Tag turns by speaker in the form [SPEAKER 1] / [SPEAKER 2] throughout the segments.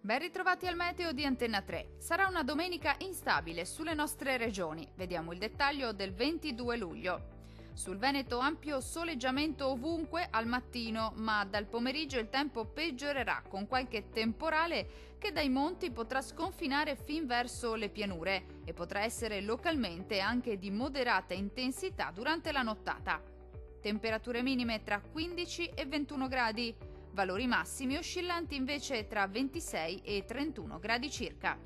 [SPEAKER 1] Ben ritrovati al meteo di Antenna 3. Sarà una domenica instabile sulle nostre regioni. Vediamo il dettaglio del 22 luglio. Sul Veneto ampio soleggiamento ovunque al mattino, ma dal pomeriggio il tempo peggiorerà con qualche temporale che dai monti potrà sconfinare fin verso le pianure e potrà essere localmente anche di moderata intensità durante la nottata. Temperature minime tra 15 e 21 gradi. Valori massimi oscillanti invece tra 26 e 31 gradi circa.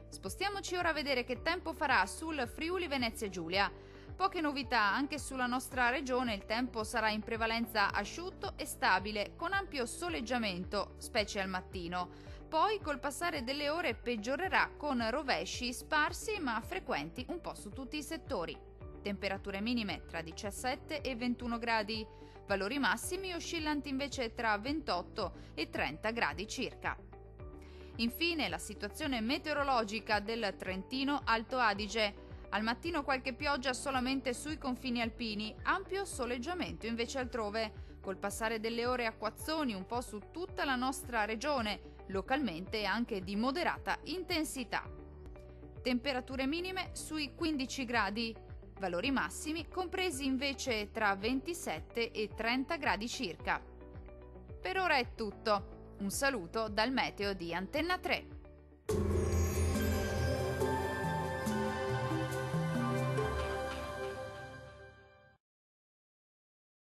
[SPEAKER 1] Spostiamoci ora a vedere che tempo farà sul Friuli Venezia Giulia. Poche novità, anche sulla nostra regione il tempo sarà in prevalenza asciutto e stabile, con ampio soleggiamento, specie al mattino. Poi col passare delle ore peggiorerà con rovesci sparsi ma frequenti un po' su tutti i settori. Temperature minime tra 17 e 21 gradi, valori massimi oscillanti invece tra 28 e 30 gradi circa. Infine la situazione meteorologica del Trentino Alto Adige. Al mattino qualche pioggia solamente sui confini alpini, ampio soleggiamento invece altrove, col passare delle ore acquazzoni un po' su tutta la nostra regione, localmente anche di moderata intensità. Temperature minime sui 15 gradi, valori massimi compresi invece tra 27 e 30 gradi circa. Per ora è tutto. Un saluto dal meteo di Antenna 3.